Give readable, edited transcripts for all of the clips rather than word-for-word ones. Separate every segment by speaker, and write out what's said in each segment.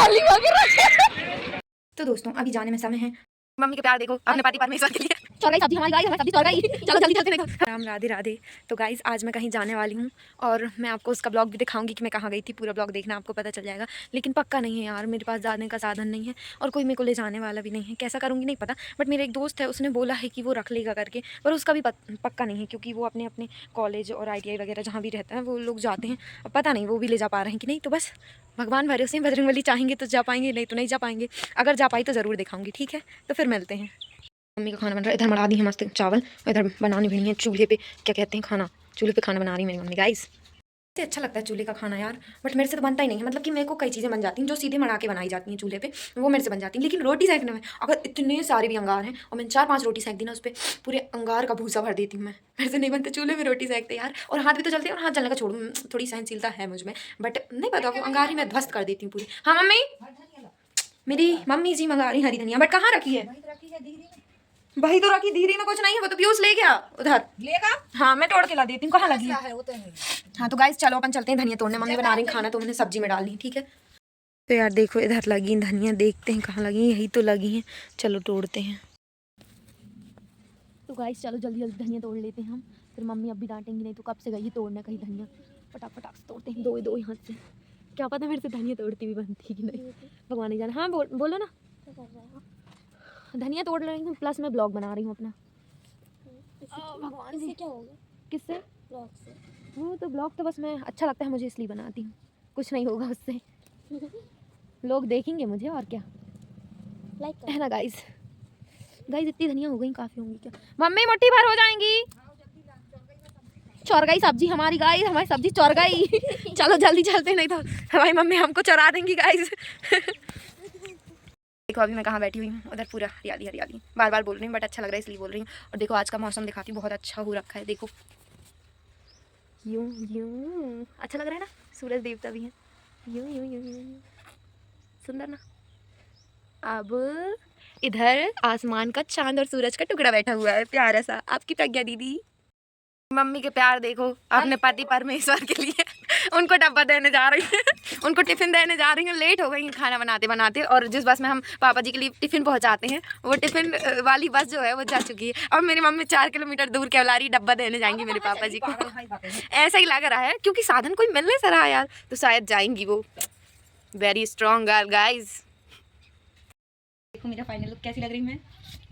Speaker 1: खाली वगैरह। तो दोस्तों अभी जाने में समय है।
Speaker 2: मम्मी के प्यार देखो अपने पति परमेश्वर के लिए।
Speaker 1: चल गई सब्जी हमारी, गाइस हमारी सब्जी चल गई। चलो जल्दी चलते हैं। राम राधे राधे। तो गाइस आज मैं कहीं जाने वाली हूँ और मैं आपको उसका ब्लॉग भी दिखाऊंगी कि मैं कहाँ गई थी। पूरा ब्लॉग देखना, आपको पता चल जाएगा। लेकिन पक्का नहीं है यार, मेरे पास जाने का साधन नहीं है और कोई मेरे को ले जाने वाला भी नहीं है। कैसा करूँगी नहीं पता, बट मेरा एक दोस्त है, उसने बोला है कि वो रख लेगा करके, पर उसका भी पक्का नहीं है क्योंकि वो अपने अपने कॉलेज और ITI वगैरह जहाँ भी रहता है वो लोग जाते हैं। अब पता नहीं वो भी ले जा पा रहे हैं कि नहीं। तो बस भगवान भरोसे, बजरंगबली चाहेंगे तो जा पाएंगे, नहीं तो नहीं जा पाएंगे। अगर जा पाई तो ज़रूर दिखाऊंगी, ठीक है। तो फिर मिलते हैं। मम्मी का खाना बन रहा है, इधर मड़ा दी है मस्त चावल, इधर बनानी भी है चूल्हे पे, क्या कहते हैं खाना, चूल्हे पे खाना बना रही है मेरी मम्मी। गाइस इतने अच्छा लगता है चूल्हे का खाना यार, बट मेरे से तो बनता ही नहीं है। मतलब कि मेरे को कई चीज़ें बन जाती हैं जो सीधे मड़ा के बनाई जाती हैं चूल्हे पे, वो मेरे से बन जाती हैं। लेकिन रोटी सेकने में अगर इतने सारे भी अंगार हैं और मैंने 4-5 रोटी सेक दी ना, उस पर पूरे अंगार का भूसा भर देती हूँ मैं। मेरे से नहीं बनते चूल्हे में रोटी सेकते यार। और हाथ भी तो चलते हैं, और हाथ चलने का छोड़ू, थोड़ी सहनशीलता है मुझ में, बट नहीं पता वो अंगार ही मैं ध्वस्त कर देती हूँ पूरी। हाँ मम्मी, मेरी मम्मी जी मंगा रही हरी धनिया, बट कहाँ रखी है? वही तो रखी, धीरे में कुछ नहीं है, वो तो पीयूष ले गया उधर लेगा। हाँ मैं तोड़ के ला देती हूँ, कहाँ लगी है वो तो है। हाँ तो गाइस चलो अपन चलते हैं धनिया तोड़ने। मम्मी बना रही खाना तो मैंने सब्जी में डालनी, ठीक है। तो यार देखो इधर लगी धनिया, देखते हैं कहाँ लगी, यही तो लगी हैं। चलो तोड़ते हैं। तो गाइस चलो जल्दी जल्दी धनिया तोड़ लेते हैं हम, फिर मम्मी अब भी डांटेंगी नहीं तो कब से गई है तोड़ने कहीं धनिया। फटाक फटाक से तोड़ते हैं, दो ही हाथ से। क्या पता मेरे से धनिया तोड़ती भी बनती कि नहीं, भगवान ही जाने। हाँ बोलो ना। धनिया तोड़ रही हूँ प्लस मैं ब्लॉग बना रही हूँ अपना। भगवान जी क्या होगा किससे? ब्लॉग से। वो तो ब्लॉग तो बस मैं अच्छा लगता है मुझे इसलिए बनाती हूँ, कुछ नहीं होगा उससे। लोग देखेंगे मुझे और क्या, लाइक है ना गाइस। गाइस इतनी धनिया हो गई, काफ़ी होंगी क्या? मम्मी मुट्ठी भर हो जाएंगी। चौर गई सब्जी हमारी, गाइस हमारी सब्जी चौर गई। चलो जल्दी चलते, नहीं तो हमारी मम्मी हमको चौरा देंगी गाइस। देखो अभी मैं कहाँ बैठी हुई हूँ, उधर पूरा हरियाली हरियाली। बार बार बोल रही हूँ बट अच्छा लग रहा है इसलिए बोल रही हूँ। और देखो आज का मौसम दिखाती हूँ, बहुत अच्छा हो रखा है। देखो यूं यूं अच्छा लग रहा है ना, सूरज देवता भी है। यूं यूं यूं यूं, सुंदर ना। अब इधर आसमान का चांद और सूरज का टुकड़ा बैठा हुआ है प्यारा सा, आपकी प्रज्ञा दीदी। मम्मी के प्यार देखो अपने पति परमेश्वर के लिए। उनको डब्बा देने जा रही है, उनको टिफिन देने जा रही हूँ। लेट हो गई खाना बनाते बनाते, और जिस बस में हम पापा जी के लिए टिफिन पहुँचाते हैं वो टिफिन वाली बस जो है वो जा चुकी है। और मेरी मम्मी 4 किलोमीटर दूर केवलारी डब्बा देने जाएंगी मेरे पापा जी को। ऐसा ही लग रहा है क्योंकि साधन कोई मिल नहीं रहा यार, तो शायद जाएंगी वो। Very strong girl guys. देखो मेरा फाइनल लुक कैसी लग रही मैं,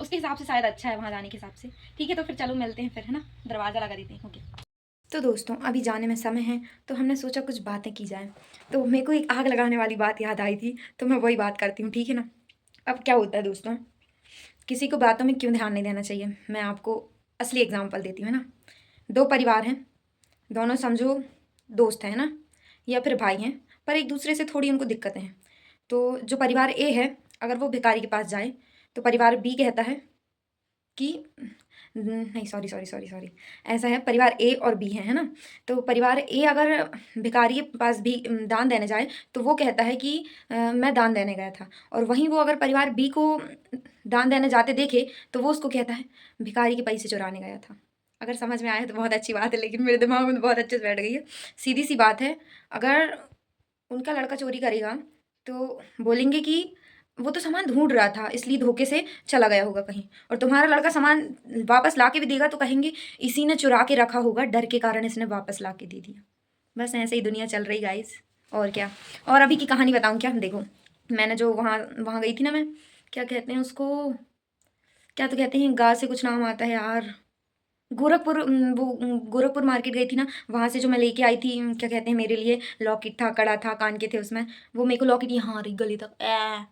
Speaker 1: उसके हिसाब से शायद अच्छा है वहाँ जाने के हिसाब से। ठीक है तो फिर चलो मिलते हैं फिर, है ना। दरवाज़ा लगा देते हैं। ओके तो दोस्तों अभी जाने में समय है, तो हमने सोचा कुछ बातें की जाए। तो मेरे को एक आग लगाने वाली बात याद आई थी, तो मैं वही बात करती हूँ, ठीक है ना। अब क्या होता है दोस्तों, किसी को बातों में क्यों ध्यान नहीं देना चाहिए, मैं आपको असली एग्जाम्पल देती हूँ, है ना। 2 परिवार हैं, दोनों समझो दोस्त हैं, है ना, या फिर भाई हैं, पर एक दूसरे से थोड़ी उनको दिक्कतें हैं। तो जो परिवार ए है, अगर वो भिखारी के पास जाए तो परिवार बी कहता है कि नहीं, सॉरी सॉरी सॉरी सॉरी, ऐसा है परिवार ए और बी है ना। तो परिवार ए अगर भिखारी के पास भी दान देने जाए तो वो कहता है कि मैं दान देने गया था। और वहीं वो अगर परिवार बी को दान देने जाते देखे तो वो उसको कहता है भिखारी के पैसे चुराने गया था। अगर समझ में आया तो बहुत अच्छी बात है, लेकिन मेरे दिमाग में बहुत अच्छे से बैठ गई है। सीधी सी बात है, अगर उनका लड़का चोरी करेगा तो बोलेंगे कि वो तो सामान ढूंढ रहा था इसलिए धोखे से चला गया होगा कहीं, और तुम्हारा लड़का सामान वापस ला के भी देगा तो कहेंगे इसी ने चुरा के रखा होगा, डर के कारण इसने वापस ला के दे दिया। बस ऐसे ही दुनिया चल रही गाइस, और क्या। और अभी की कहानी बताऊँ क्या, देखो मैंने जो वहाँ वहाँ गई थी ना, मैं क्या कहते हैं उसको, क्या तो कहते हैं, गा से कुछ नाम आता है यार, गोरखपुर। वो गोरखपुर मार्केट गई थी ना, वहाँ से जो मैं लेके आई थी, क्या कहते हैं, मेरे लिए लॉकेट था, कड़ा था, कान के थे उसमें। वो मेरे को लॉकेट यहाँ रही गले तक,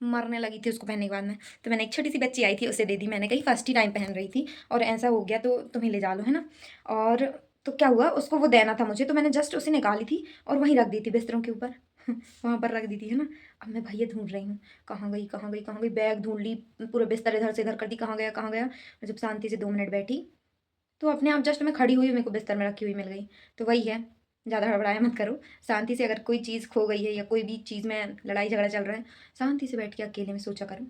Speaker 1: मरने लगी थी उसको पहनने के बाद में। तो मैंने एक छोटी सी बच्ची आई थी उसे दे दी, मैंने कही फर्स्ट ही टाइम पहन रही थी और ऐसा हो गया तो तुम्हें ले जा लो, है ना। और तो क्या हुआ, उसको वो देना था मुझे, तो मैंने जस्ट उसे निकाली थी और वहीं रख दी थी बिस्तरों के ऊपर। वहाँ पर रख दी थी, है ना। अब मैं भैया ढूंढ रही हूँ, कहाँ गई कहाँ गई कहाँ गई, बैग ढूंढ ली, पूरा बिस्तर इधर से इधर कर दी, कहाँ गया कहाँ गया। जब शांति से 2 मिनट बैठी तो अपने आप जस्ट मैं खड़ी हुई, मेरे को बिस्तर में रखी हुई मिल गई। तो वही है, ज़्यादा हड़बड़ाया मत करो। शांति से अगर कोई चीज़ खो गई है या कोई भी चीज़ में लड़ाई झगड़ा चल रहा है, शांति से बैठ के अकेले में सोचा करो।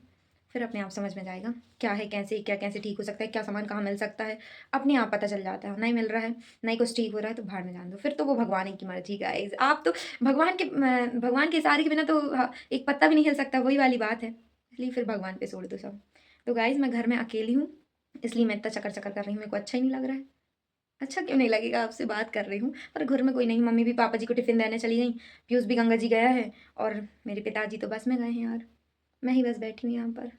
Speaker 1: फिर अपने आप समझ में जाएगा क्या है, कैसे क्या कैसे ठीक हो सकता है, क्या सामान कहाँ मिल सकता है, अपने आप पता चल जाता है। नहीं मिल रहा है, नहीं कुछ ठीक हो रहा है तो भाड़ में जान दो, फिर तो वो भगवान ही की मर्जी गाइस। आप तो भगवान के इशारे के बिना तो एक पत्ता भी नहीं हिल सकता, वही वाली बात है। इसलिए फिर भगवान पे छोड़ दो सब। तो गाइस मैं घर में अकेली हूँ, इसलिए मैं इतना चक्कर चक्कर कर रही हूँ, मेरे को अच्छा ही नहीं लग रहा है। अच्छा क्यों नहीं लगेगा, आपसे बात कर रही हूँ, पर घर में कोई नहीं। मम्मी भी पापा जी को टिफिन देने चली गई, पीयूष भी गंगा जी गया है, और मेरे पिताजी तो बस में गए हैं यार। मैं ही बस बैठी हूँ यहाँ पर,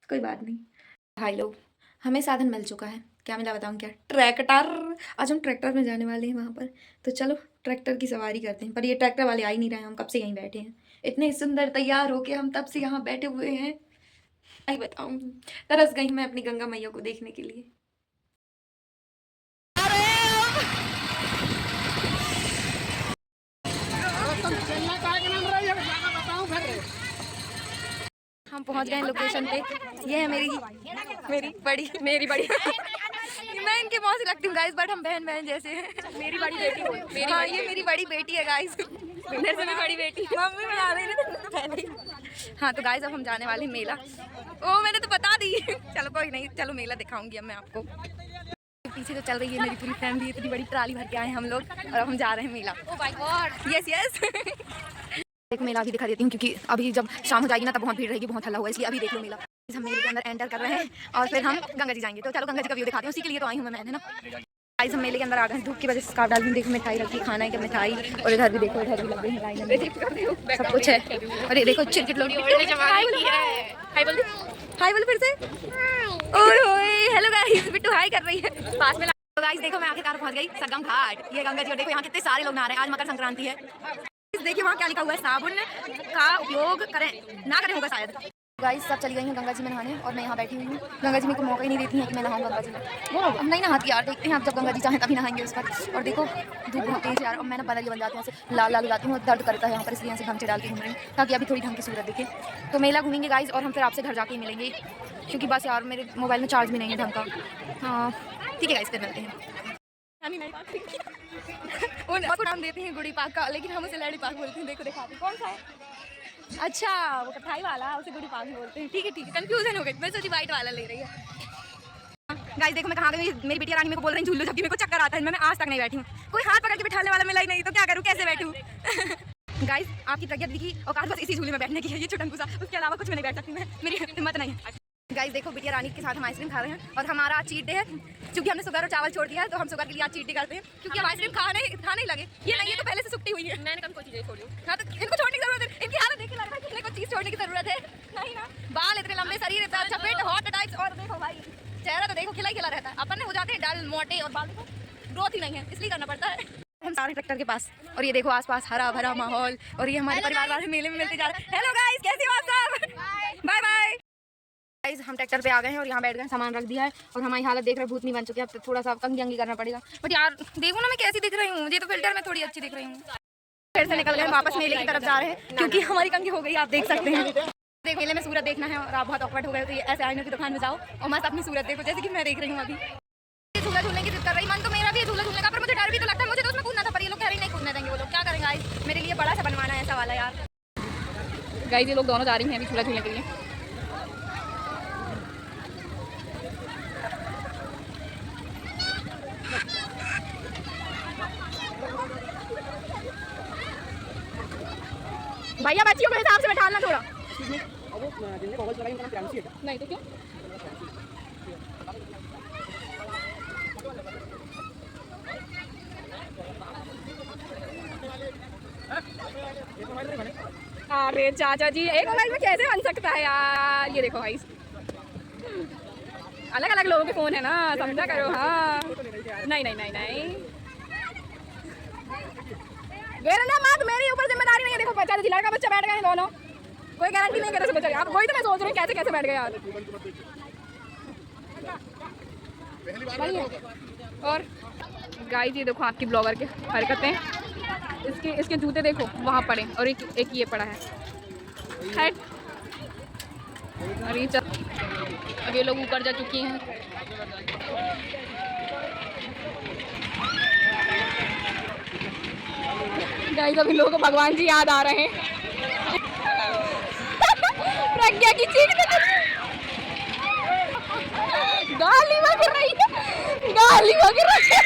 Speaker 1: कोई बात नहीं। भाई लोग, हमें साधन मिल चुका है। क्या मिला बताऊँ? क्या? ट्रैक्टर। आज हम ट्रैक्टर में जाने वाले हैं वहाँ पर। तो चलो ट्रैक्टर की सवारी करते हैं। पर ये ट्रैक्टर वाले आ ही नहीं रहे हैं, हम कब से यहीं बैठे हैं। इतने सुंदर तैयार होके हम तब से यहाँ बैठे हुए हैं। आई बताऊँ, तरस गई मैं अपनी गंगा मैया को देखने के लिए। हम पहुंच गए लोकेशन पे। ये है मेरी बड़ी मैं इनके मौसी लगती हूँ गाइस, बट हम बहन बहन जैसे हैं। मेरी बड़ी बेटी हो मेरी। हाँ, ये मेरी बड़ी बेटी है गाइस। मेरे से भी बड़ी बेटी। मम्मी बना रही थी। हाँ तो गाइस अब हम जाने वाले हैं मेला। ओ मैंने तो बता दी। चलो कोई नहीं, चलो मेला दिखाऊंगी अब मैं आपको। पीछे तो चल रही है मेरी पूरी फैमिली, इतनी बड़ी ट्राली भर के आए हैं हम लोग, और अब हम जा रहे हैं मेला। Oh my god, yes yes. एक मेला अभी दिखा देती हूँ, क्योंकि अभी जब शाम हो जाएगी ना तब बहुत भीड़ रहेगी, बहुत हल्ला होगा, इसलिए अभी देख लो मेला। हम मेले के अंदर एंटर कर रहे हैं और फिर हम गंगा जी जाएंगे। तो चलो गंगा जी का व्यू दिखाते हैं, उसी के लिए तो आई हूँ मैं, है ना। गाइस हम मेले के अंदर आ गए हैं, धूप की वजह से स्कार्फ डाल, देखो मिठाई रखी, खाना है क्या मिठाई, और इधर भी देखो, इधर भी लग रही है लाइन, सब कुछ है। और ये देखो चिरकिट लोग। हाय बोलो फिर से। ओए ओए हेलो गाइस, बिट्टू हाय कर रही है पास में। तो गाइस देखो मैं आखिरकार पहुंच गई सरगम घाट, ये गंगा जी, और देखो यहाँ कितने सारे लोग नहा रहे हैं, आज मकर संक्रांति है। देखिए वहाँ क्या लिखा हुआ है, साबुन का उपयोग करें ना करें होगा शायद। गाइस सब चली गई हैं गंगा जी में नहाने, और मैं यहाँ बैठी हुई हूँ। गंगा जी मेरे को मौका ही नहीं देती है कि मैं नहाऊँ गंगा जी में। अब नहीं नहाती यार, देखते हैं आप जब गंगा जी चाहें तभी नहाएंगे उस पर। और देखो धूप बहुत तेज यार, और मैं ना बदल बन जाती हूँ, ऐसे लाल लाल हो जाती हूँ, दर्द करता है यहाँ पर, इसलिए ऐसे गमछे डाल के घूम रही हूँ ताकि अभी थोड़ी ढंग की सूरत दिखे। तो मेला घूमेंगे गाइस, और हम फिर आपसे घर जाके ही मिलेंगे, क्योंकि बस यार मेरे मोबाइल में चार्ज भी नहीं है ढंग का। हाँ ठीक है गाइस, फिर मिलते हैं। उनको नाम देते हैं गुड़ी पाक का, लेकिन हम उसे लड़ी पाक बोलते हैं। देखो दिखाते कौन सा है। अच्छा वो कठाई वाला, उसे गुड़ी पाक बोलते हैं। ठीक है कंफ्यूजन हो गई, मैं सोची वाइट वाला ले रही है। गाइस देखो मैं कहाँ गई, मेरी बिटिया रानी मेरे को बोल रही है झूलो, जबकि मेरे को चक्कर आता है, मैं आज तक नहीं बैठी हूँ। कोई हाथ पकड़ के बिठाने वाला मिला ही नहीं, तो क्या करूँ, कैसे बैठूँ। गाइस आपकी प्रज्ञा दिखी और बस इसी झूले में बैठने की है, ये छुटन सा, उसके अलावा कुछ में नहीं बैठ सकती मैं, मेरी हिम्मत नहीं है। गाइस देखो बिटिया रानी के साथ हम आइसक्रीम खा रहे हैं, और हमारा चीट डे है, क्योंकि हमने शुगर और चावल छोड़ दिया है, तो हम शुगर के लिए आज चीट डे करते हैं, क्योंकि हम आइसक्रीम खाने ही लगे। ये नहीं, ये तो पहले से सुट्टी हुई है, मैंने कभी कोई चीज़ छोड़ी। हाँ तो इनको छोड़ने की जरूरत है, इनकी हालत देख के लग रहा है कि इन्हें कुछ चीज़ छोड़ने की जरूरत है। नहीं ना, बाल इतने लंबे, शरीर इतना अच्छा, पेट हॉट टाइप्स, और देखो भाई चेहरा तो देखो खिला ही खिला रहता है। अपन हो जाते हैं डल मोटे, और बाल देखो ग्रोथ ही नहीं है, इसलिए करना पड़ता है। हम सारे ट्रैक्टर के पास, और ये देखो आसपास हरा भरा माहौल, और ये हमारे परिवार वाले मेले में मिलते जा रहे हैं। हेलो गाइस, कैसे हो आप सब? Bye bye. गाइस हम ट्रैक्टर पे आ गए हैं, और यहाँ बैठ गए, सामान रख दिया है, और हमारी हालत देख रहे हैं भूतनी बन चुकी है। अब तो थोड़ा सा कंगी अंगी करना पड़ेगा, बट यार देखो ना मैं कैसी दिख रही हूँ, मुझे तो फिल्टर में थोड़ी अच्छी दिख रही हूँ। फिर से निकल गए वापस मेले की तरफ जा रहे हैं, क्योंकि हमारी कंगी हो गई, आप देख सकते हैं। देख मेले में सूरत देखना है, और आप बहुत ऑकवर्ड हो गए, तो ये ऐसे आईने की दुकान में जाओ और मस्त अपनी सूरत देखो, जैसे कि मैं देख रही हूँ अभी। झूला झूलने की जिद कर रही, मन तो मेरा भी है झूला झूलने का, पर मुझे डर भी तो लगता है, मुझे तो उसमें कूदना था, पर ये लोग कह रहे नहीं कूदने देंगे। वो लोग क्या करेंगे गाइस, मेरे लिए बड़ा सा बनवाना है ऐसा वाला यार। गाइस ये लोग दोनों जा रही हैं अभी झूला झूलने के लिए। भैया बच्चियों के हिसाब से बैठाना थोड़ा। नहीं तो क्यों? अरे चाचा जी एक मोबाइल में कैसे बन सकता है यार, ये देखो भाई अलग अलग लोगों के फोन है ना, समझा करो। हाँ नहीं नहीं नहीं नहीं मत, मेरी ऊपर जिम्मेदारी नहीं है। देखो चाचा जी लड़का बच्चा बैठ गए हैं दोनों, कोई गारंटी नहीं कर सकते यार। वही तो मैं सोच रही हूँ कैसे कैसे बैठ गए यार। और गाइस ये देखो आपकी ब्लॉगर के हरकतें, इसके जूते देखो वहाँ पड़े, और एक ये पड़ा है। और ये अब ये लोग ऊपर जा चुकी हैं। गाइस अभी लोगों को भगवान जी याद आ रहे हैं। प्रज्ञा की चीख निकल गाली बक रही है, गाली बक रही है,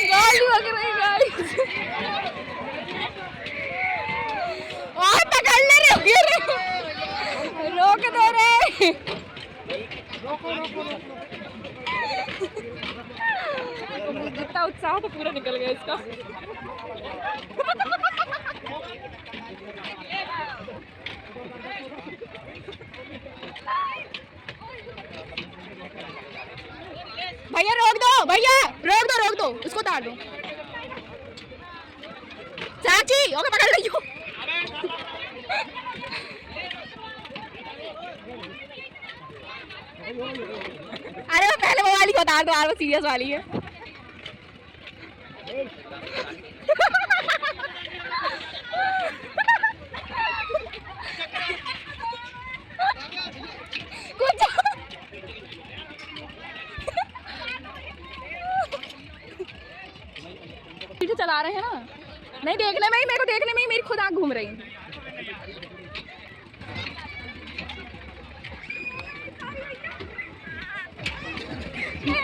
Speaker 1: गाली बक रही गाइस। और पकड़ ले रे, गिर रहे, रोक दो रे। जितना उत्साह तो पूरा निकल गया इसका। भैया रोक दो, भैया रोक दो, उसको उतार दो। चाची ओके पकड़ रही हो। अरे वो पहले वो वाली को उतार दो यार, वो सीरियस वाली है। कुछ पीछे चला रहे हैं ना, नहीं देखने में ही, मेरे को देखने में ही मेरी खुद आँख घूम रही है।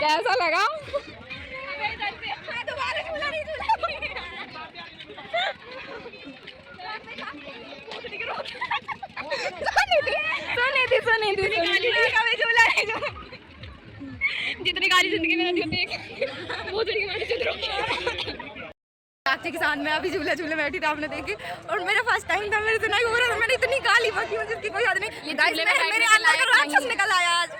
Speaker 1: कैसा लगा? जितनी गाली जिंदगी में आपके के साथ मैं अभी झूला झूले बैठी थी, आपने देखी, और मेरा फर्स्ट टाइम था, मेरे से नहीं हो रहा था, मैंने इतनी गाली बकी मुझे जिसकी कोई याद नहीं। ये गाइस मेरे अंदर का राक्षस निकल आया आज।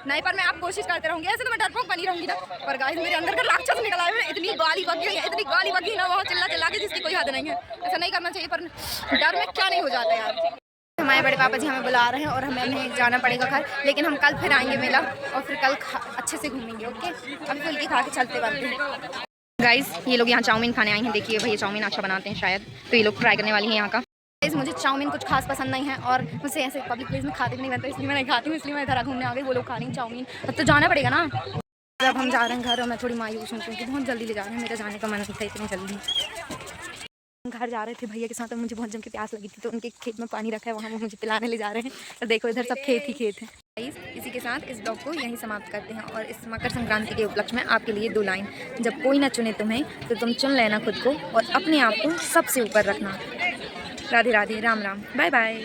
Speaker 1: नहीं पर मैं आप कोशिश करते रहूंगी, ऐसे तो मैं डरपोक बनी रहूंगी ना, पर गाइस मेरे अंदर का राक्षस निकल आया। मैंने इतनी गाली बकी है, इतनी गाली बकी ना, बहुत चिल्ला चिल्ला के जिसकी कोई हद नहीं है। ऐसा नहीं करना चाहिए, पर डर में क्या नहीं हो जाता यार। हमारे बड़े पापा जी हमें बुला रहे हैं और हमें जाना पड़ेगा घर, लेकिन हम कल फिर आएंगे मेला और फिर कल अच्छे से घूमेंगे। ओके, अभी फुल्की खा के चलते बनते हैं। गाइस ये लोग यहाँ चाउमीन खाने आए हैं, देखिए भैया चाउमीन अच्छा बनाते हैं शायद, तो ये लोग ट्राई करने वाली हैं यहाँ का। गाइस मुझे चाउमीन कुछ खास पसंद नहीं है और मुझसे ऐसे पब्लिक प्लेस में खाते भी नहीं बनता, इसलिए मैं नहीं खाती हूँ, इसलिए मैं इधर घूमने आ गई। वो लोग खा रही हैं चाउमीन, अब तो जाना पड़ेगा ना। जब हम जा रहे हैं घर और मैं थोड़ी मायूस हूँ क्योंकि बहुत जल्दी ले जा रहे हैं, मेरा जाने का मन नहीं था इतनी जल्दी। घर जा रहे थे भैया के साथ और मुझे बहुत जम के प्यास लगी थी, तो उनके खेत में पानी रखा है, वहाँ वो मुझे पिलाने ले जा रहे हैं। तो देखो इधर सब खेत ही खेत है। इसी के साथ इस ब्लॉग को यहीं समाप्त करते हैं और इस मकर संक्रांति के उपलक्ष्य में आपके लिए 2 लाइन। जब कोई ना चुने तुम्हें तो तुम चुन लेना खुद को और अपने आप को सबसे ऊपर रखना। Radhe Radhe, Ram Ram, bye bye.